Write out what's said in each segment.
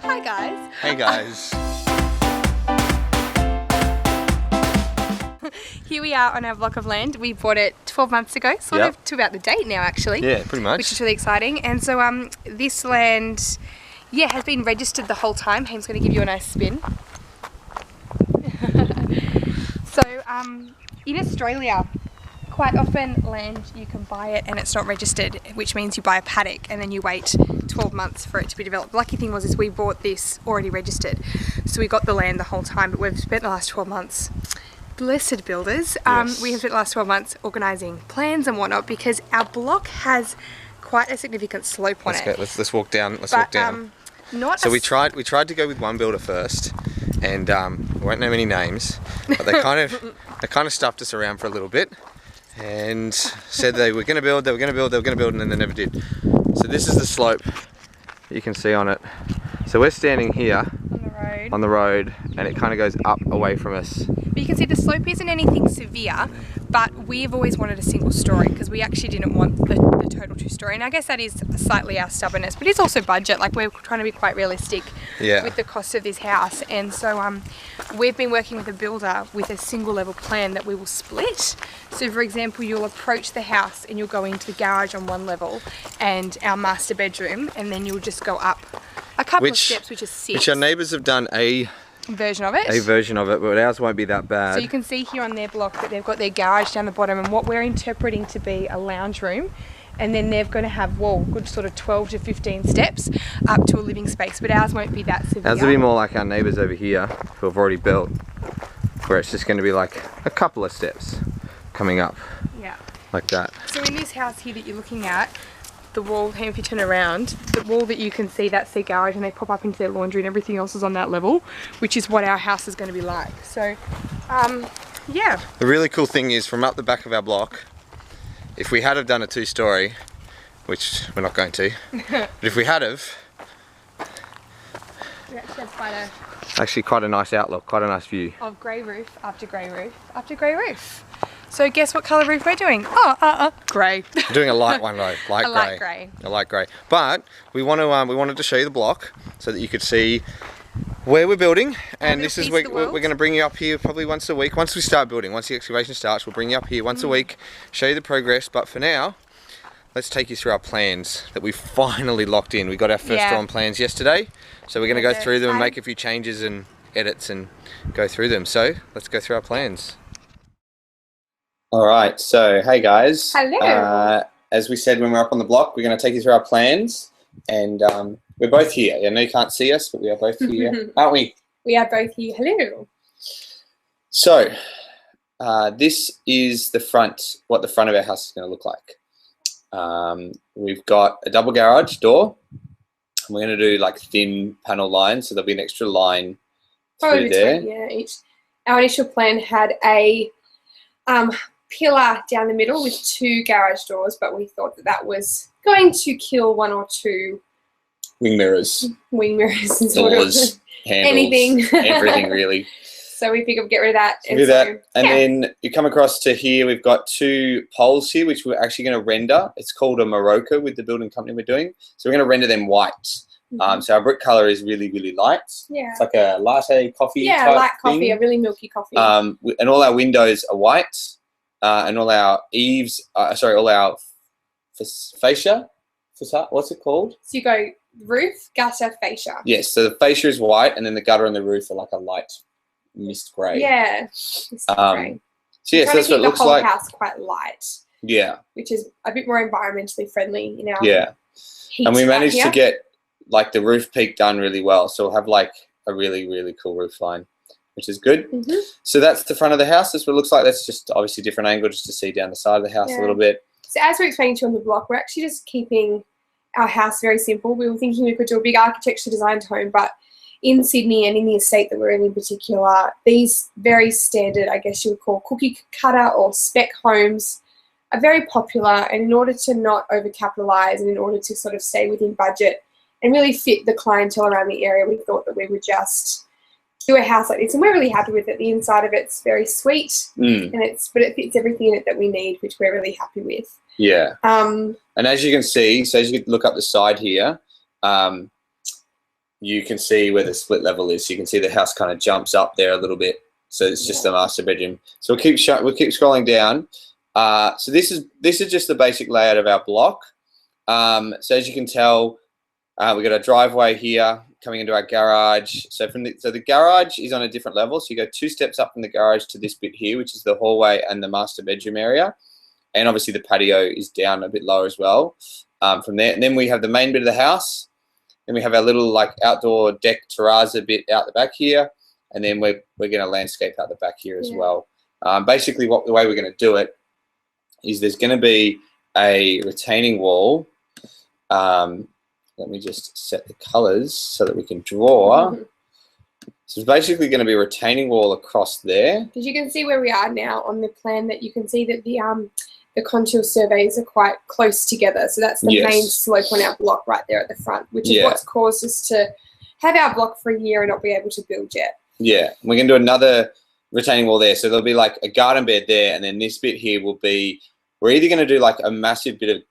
Hi guys. Hey guys. Here we are on our block of land. We bought it 12 months ago, sort of to about the date now actually. Yeah, pretty much. Which is really exciting. And so this land, has been registered the whole time. Haim's going to give you a nice spin. So in Australia, quite often land, you can buy it and it's not registered, which means you buy a paddock and then you wait 12 months for it to be developed. The lucky thing was we bought this already registered. So we got the land the whole time, but we've spent the last 12 months, blessed builders, Yes. we have spent the last 12 months organising plans and whatnot because our block has quite a significant slope on it. Let's walk down. Let's walk down. We tried to go with one builder first, and we won't name any names, but they kind of stuffed us around for a little bit, and said they were going to build, and then they never did. So this is the slope you can see on it. So we're standing here on the road, and it kind of goes up away from us. But you can see the slope isn't anything severe, but we've always wanted a single story because we actually didn't want the total 2-story. And I guess that is slightly our stubbornness, but it's also budget. Like, we're trying to be quite realistic with the cost of this house. And so we've been working with a builder with a single level plan that we will split. So for example, you'll approach the house and you'll go into the garage on one level and our master bedroom, and then you'll just go up a couple of steps, which is 6. Which our neighbours have done a version of it, but ours won't be that bad. So you can see here on their block that they've got their garage down the bottom, and what we're interpreting to be a lounge room, and then they're going to have good sort of 12 to 15 steps up to a living space, but ours won't be that severe. Ours will be more like our neighbours over here who have already built, where it's just going to be like a couple of steps coming up, like that. So in this house here that you're looking at, the wall, if you turn around, the wall that you can see, that's their garage, and they pop up into their laundry and everything else is on that level, which is what our house is going to be like. So, yeah. The really cool thing is, from up the back of our block, if we had have done a 2-story, which we're not going to, but if we had have, actually quite a nice outlook, quite a nice view. Of grey roof after grey roof after grey roof. So guess what colour roof we're doing? Grey. We're doing a light one though, light grey. A light grey. But we wanted to show you the block so that you could see where we're building, and this is we're going to bring you up here probably once a week. Once we start building, once the excavation starts, we'll bring you up here once a week, show you the progress. But for now, let's take you through our plans that we finally locked in. We got our first drawn plans yesterday, so we're going to go through them and make a few changes and edits and go through them. So let's go through our plans. All right, so hey guys. Hello. As we said when we were up on the block, we're going to take you through our plans, and we're both here. I know you can't see us, but we are both here, aren't we? We are both here. Hello. So this is the front, what the front of our house is going to look like. We've got a double garage door. We're going to do like thin panel lines, so there'll be an extra line through there. Our initial plan had a pillar down the middle with 2 garage doors, but we thought that was going to kill 1 or 2 wing mirrors and doors, handles, anything, everything really. So we figured we'd get rid of that. And then you come across to here, we've got 2 poles here, which we're actually going to render. It's called a Morocco with the building company we're doing. So we're going to render them white. So our brick colour is really, really light. Yeah. It's like a latte coffee type light coffee, thing. a really milky coffee. And all our windows are white, and all our eaves, all our fascia, what's it called? So you go roof, gutter, fascia. Yes, so the fascia is white, and then the gutter and the roof are like a light mist grey. Yeah. Grey. So yes, that's what it looks like. The whole house quite light. Yeah. Which is a bit more environmentally friendly in our heat. And we managed to get like the roof peak done really well, so we'll have like a really, really cool roof line, which is good. So that's the front of the house. That's what it looks like. That's just obviously a different angle just to see down the side of the house a little bit. So as we're explaining to you on the block, we're actually just keeping our house very simple. We were thinking we could do a big architecture designed home, but in Sydney and in the estate that we're in particular, these very standard, I guess you would call cookie cutter or spec homes are very popular, and in order to not overcapitalise and in order to sort of stay within budget and really fit the clientele around the area, we thought that we would just do a house like this, and we're really happy with it. The inside of it's very sweet, and but it fits everything in it that we need, which we're really happy with. Yeah. And as you can see, so as you look up the side here, you can see where the split level is. So you can see the house kind of jumps up there a little bit. So it's just the master bedroom. So we'll keep scrolling down. So this is just the basic layout of our block. So as you can tell, we've got a driveway here coming into our garage. So the garage is on a different level. So you go 2 steps up from the garage to this bit here, which is the hallway and the master bedroom area. And obviously the patio is down a bit lower as well from there. And then we have the main bit of the house. Then we have our little like outdoor deck terrazza bit out the back here. And then we're going to landscape out the back here as well. Basically, the way we're going to do it is there's going to be a retaining wall. Let me just set the colors so that we can draw. So it's basically going to be a retaining wall across there. Because you can see where we are now on the plan, that you can see that the contour surveys are quite close together. So that's the main slope on our block right there at the front, which is what's caused us to have our block for a year and not be able to build yet. Yeah, we're going to do another retaining wall there. So there'll be like a garden bed there, and then this bit here will be, we're either going to do like a massive bit of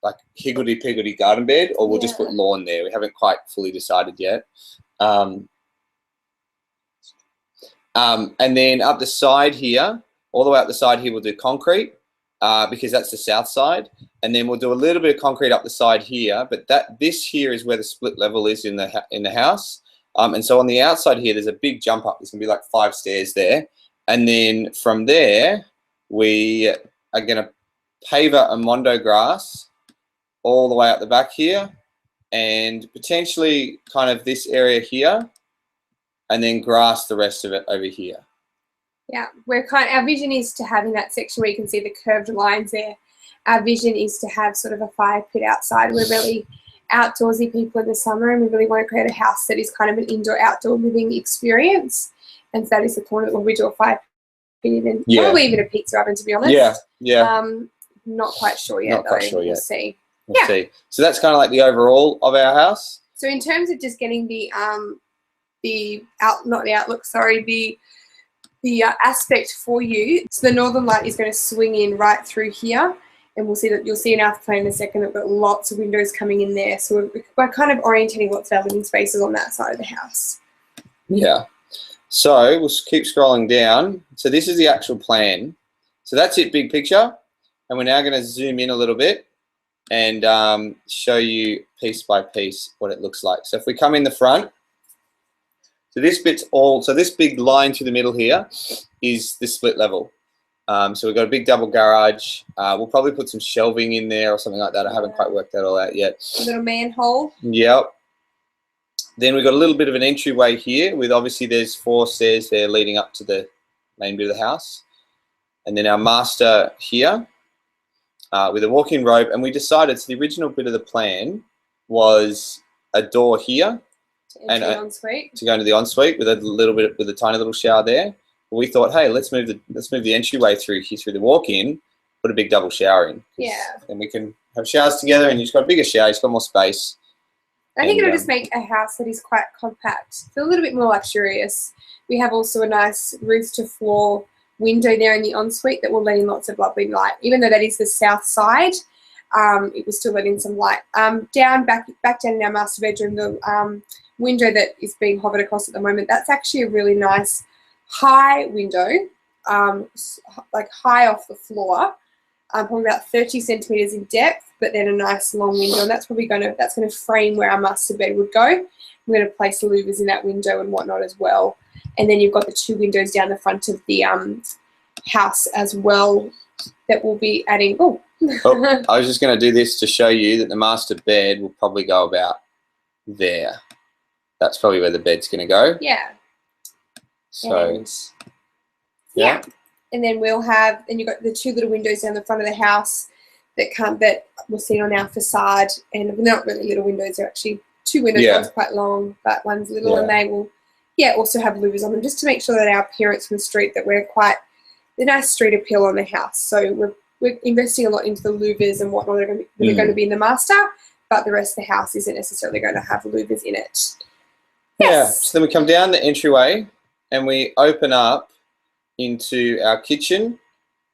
like higgledy-piggledy garden bed, or we'll just put lawn there. We haven't quite fully decided yet. And then up the side here, all the way up the side here, we'll do concrete because that's the south side. And then we'll do a little bit of concrete up the side here, but this here is where the split level is in the house. And so on the outside here, there's a big jump up. There's going to be like 5 stairs there. And then from there, we are going to paver a mondo grass all the way up the back here, and potentially kind of this area here, and then grass the rest of it over here. Yeah, our vision is to have in that section where you can see the curved lines there. Our vision is to have sort of a fire pit outside. We're really outdoorsy people in the summer, and we really want to create a house that is kind of an indoor-outdoor living experience. And so that is the corner where we do a fire pit and probably even a pizza oven, to be honest. Not quite sure yet, We'll see. We'll see. So that's kind of like the overall of our house. So in terms of just getting the aspect for you, so the northern light is going to swing in right through here, and you'll see in our plan in a second that we've got lots of windows coming in there. So we're kind of orientating lots of our living spaces on that side of the house. Yeah. So we'll keep scrolling down. So this is the actual plan. So that's it, big picture. And we're now going to zoom in a little bit and show you piece by piece what it looks like. So if we come in the front, so this big line through the middle here is the split level. So we've got a big double garage. We'll probably put some shelving in there or something like that. I haven't quite worked that all out yet. A little manhole. Yep. Then we've got a little bit of an entryway here with, obviously there's 4 stairs there leading up to the main bit of the house. And then our master here with a walk-in robe. And we decided, so the original bit of the plan was a door here and to go into the ensuite with a tiny little shower there. We thought, hey, let's move the entryway through the walk-in, put a big double shower in. Yeah. And we can have showers together, and you've got a bigger shower, you've got more space. I think it'll just make a house that is quite compact feel a little bit more luxurious. We have also a nice roof-to-floor window there in the ensuite that will let in lots of lovely light. Even though that is the south side, it will still let in some light. Back down in our master bedroom, the window that is being hovered across at the moment, that's actually a really nice high window, like high off the floor, probably about 30 centimeters in depth, but then a nice long window, and that's probably going to frame where our master bed would go. We're going to place louvers in that window and whatnot as well. And then you've got the 2 windows down the front of the house as well that will be adding. Oh, I was just going to do this to show you that the master bed will probably go about there. That's probably where the bed's going to go. Yeah. So, yeah. And then you've got the 2 little windows down the front of the house that we're seeing on our facade, and they're not really little windows, they're actually 2 windows, one's quite long, but one's little, and they will also have louvers on them, just to make sure that our appearance from the street, that we're quite the nice street appeal on the house. So we're investing a lot into the louvers and whatnot that are going to be in the master, but the rest of the house isn't necessarily going to have louvers in it. Yeah, so then we come down the entryway and we open up into our kitchen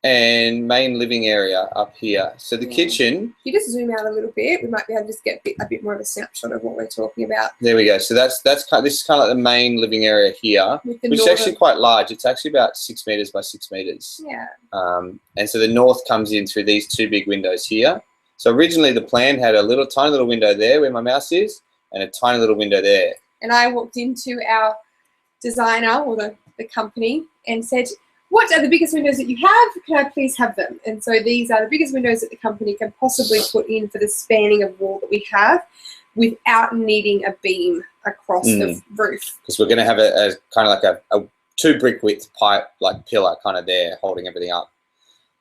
and main living area up here. So the kitchen. If you just zoom out a little bit, we might be able to just get a bit more of a snapshot of what we're talking about. There we go. So this is kind of like the main living area here, which is actually quite large. It's actually about 6 meters by 6 meters. Yeah. And so the north comes in through these 2 big windows here. So originally the plan had a tiny little window there where my mouse is, and a tiny little window there. And I walked into our designer or the company and said, "What are the biggest windows that you have? Can I please have them?" And so these are the biggest windows that the company can possibly put in for the spanning of wall that we have without needing a beam across the roof. Because we're going to have a kind of like a 2 brick width pipe, like pillar kind of there holding everything up.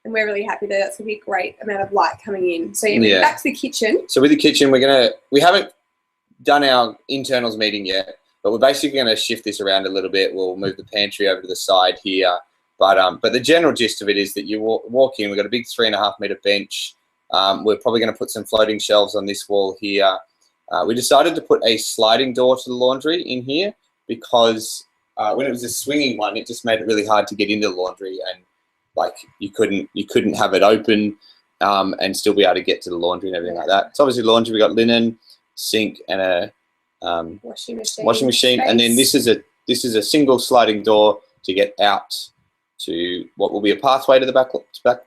And we're really happy that that's going to be a great amount of light coming in. So back to the kitchen. So with the kitchen, we haven't done our internals meeting yet, but we're basically going to shift this around a little bit. We'll move the pantry over to the side here. But the general gist of it is that you walk in, we've got a big 3.5 meter bench. We're probably going to put some floating shelves on this wall here. We decided to put a sliding door to the laundry in here because when it was a swinging one, it just made it really hard to get into the laundry, and like you couldn't have it open and still be able to get to the laundry and everything like that. It's obviously laundry. We got linen, sink, and a washing machine, and then this is a single sliding door to get out to what will be a pathway to the back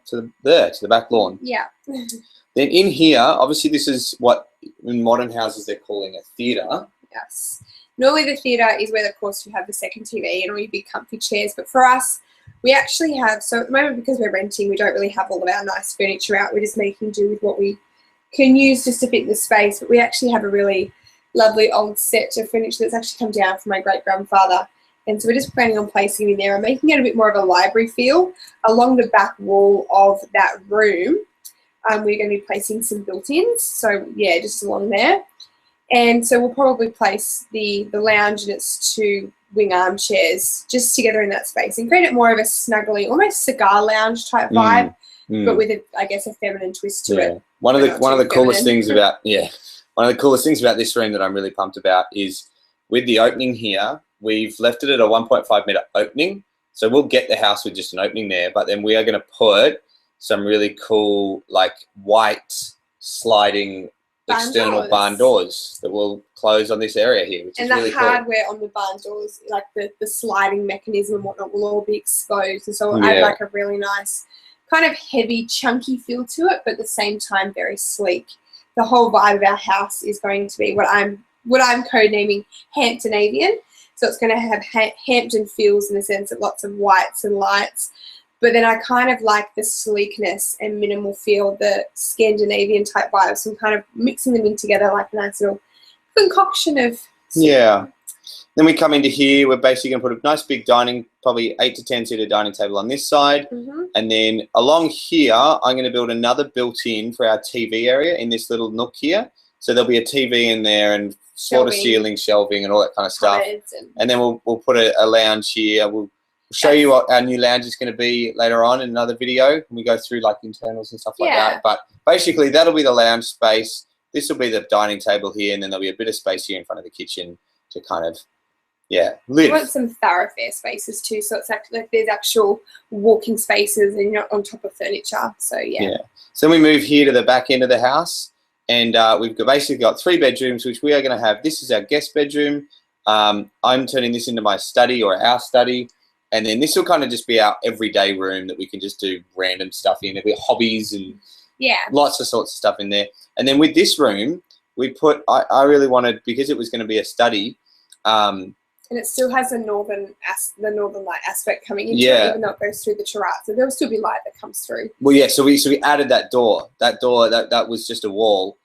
to the back lawn. Yeah. Then in here, obviously, this is what in modern houses they're calling a theatre. Yes. Normally the theatre is where, of course, you have the second TV and all your big comfy chairs. But for us, we actually have, so at the moment, because we're renting, we don't really have all of our nice furniture out. We're just making do with what we can use just to fit the space. But we actually have a really lovely old set of furniture that's actually come down from my great-grandfather. And so we're just planning on placing it in there and making it a bit more of a library feel. Along the back wall of that room, we're going to be placing some built-ins. So, yeah, just along there. And so we'll probably place the lounge and its 2 wing armchairs just together in that space and create it more of a snuggly, almost cigar lounge type vibe, but with, a feminine twist to it. One of the coolest things about this room that I'm really pumped about is with the opening here, we've left it at a 1.5 meter opening. So we'll get the house with just an opening there, but then we are going to put some really cool, like white sliding external barn doors that will close on this area here, which is really cool. And the hardware on the barn doors, like the sliding mechanism and whatnot, will all be exposed. And so it'll add like a really nice kind of heavy, chunky feel to it, but at the same time very sleek. The whole vibe of our house is going to be what I'm codenaming Hamptonavian. So it's going to have Hampton feels in the sense of lots of whites and lights. But then I kind of like the sleekness and minimal feel, the Scandinavian type vibes. So I'm kind of mixing them in together like a nice little concoction of... Yeah. Then we come into here. We're basically going to put a nice big dining, probably 8 to 10 seater dining table on this side. And then along here, I'm going to build another built-in for our TV area in this little nook here. So there'll be a TV in there and floor-to-ceiling shelving and all that kind of stuff. And then we'll put a lounge here. We'll show you what our new lounge is going to be later on in another video when we go through like internals and stuff like that. But basically, that'll be the lounge space. This will be the dining table here, and then there'll be a bit of space here in front of the kitchen to kind of, live. We want some thoroughfare spaces too, so it's like there's actual walking spaces and you're not on top of furniture. So So we move here to the back end of the house, and we've basically got 3 bedrooms, which we are going to have. This is our guest bedroom. I'm turning this into my study or our study. And then this will kind of just be our everyday room that we can just do random stuff in. There'll be hobbies and lots of sorts of stuff in there. And then with this room, we put, I really wanted, because it was going to be a study. And it still has the northern light aspect coming into it, even though it goes through the terrace. So there'll still be light that comes through. Well, yeah, so we added that door. That door, that was just a wall,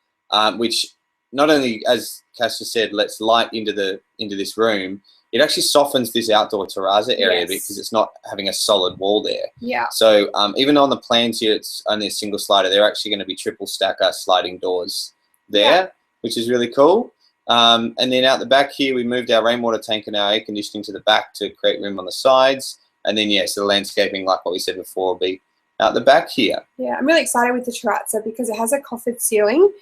which not only, as Cass just said, lets light into this room, it actually softens this outdoor terrazza area because it's not having a solid wall there. Yeah. So even on the plans here, it's only a single slider. They're actually going to be triple stacker sliding doors there, which is really cool. And then out the back here, we moved our rainwater tank and our air conditioning to the back to create room on the sides. And then, so the landscaping, like what we said before, will be out the back here. Yeah, I'm really excited with the terrazza because it has a coffered ceiling,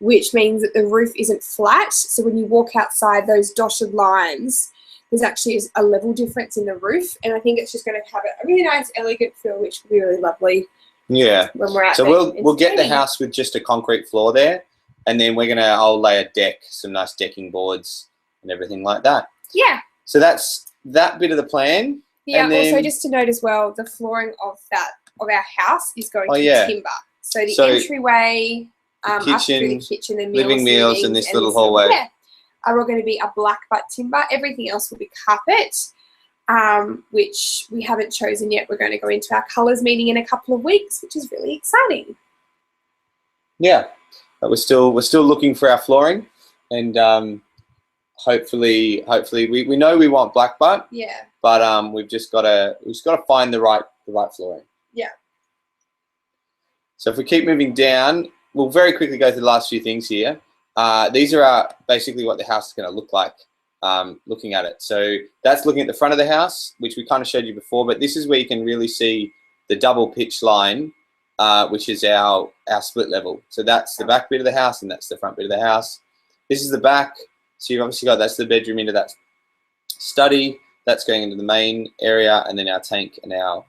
which means that the roof isn't flat. So when you walk outside, those dotted lines there's actually a level difference in the roof, and I think it's just going to have a really nice, elegant feel, which will be really lovely. Yeah. When we're out so there we'll get the house with just a concrete floor there, and then I'll lay a deck, some nice decking boards, and everything like that. Yeah. So that's that bit of the plan. Yeah. And then, also, just to note as well, the flooring of our house is going to be timber. So the entryway, kitchen, through the kitchen, and living meals, and this little hallway. Yeah, are all going to be a black butt timber. Everything else will be carpet, which we haven't chosen yet. We're going to go into our colours meeting in a couple of weeks, which is really exciting. Yeah, but we're still looking for our flooring, and hopefully we know we want black butt. Yeah. But we've just got to find the right flooring. Yeah. So if we keep moving down, we'll very quickly go through the last few things here. These are basically what the house is going to look like, looking at it. So that's looking at the front of the house, which we kind of showed you before, but this is where you can really see the double pitch line, which is our split level. So that's the back bit of the house, and that's the front bit of the house. This is the back. So you've obviously got, that's the bedroom into that study. That's going into the main area, and then our tank and our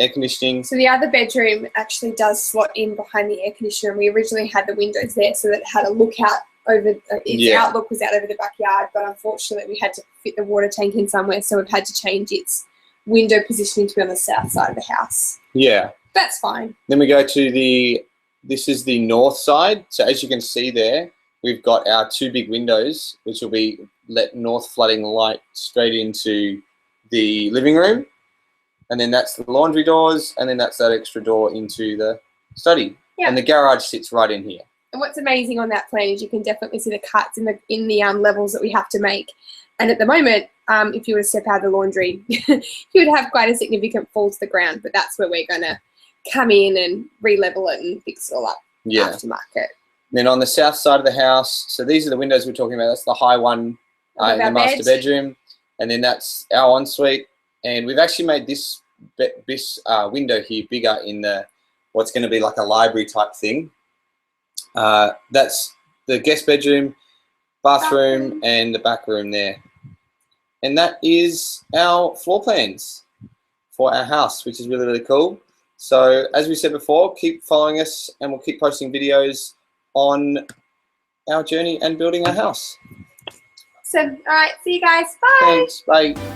air conditioning. So the other bedroom actually does slot in behind the air conditioner, and we originally had the windows there so that it had a look out over, its outlook was out over the backyard, but unfortunately we had to fit the water tank in somewhere, so we've had to change its window positioning to be on the south side of the house. Yeah. That's fine. Then we go to this is the north side. So as you can see there, we've got our two big windows, which will be let north flooding light straight into the living room. And then that's the laundry doors, and then that's that extra door into the study. Yeah. And the garage sits right in here. And what's amazing on that plan is you can definitely see the cuts in the levels that we have to make. And at the moment, if you were to step out of the laundry, you would have quite a significant fall to the ground. But that's where we're going to come in and re-level it and fix it all up aftermarket. Then on the south side of the house, so these are the windows we're talking about. That's the high one in the master bedroom. And then that's our ensuite. And we've actually made this window here bigger in what's going to be like a library type thing. That's the guest bedroom, bathroom, and the back room there. And that is our floor plans for our house, which is really, really cool. So as we said before, keep following us, and we'll keep posting videos on our journey and building our house. So, all right, see you guys. Bye. Thanks. Bye.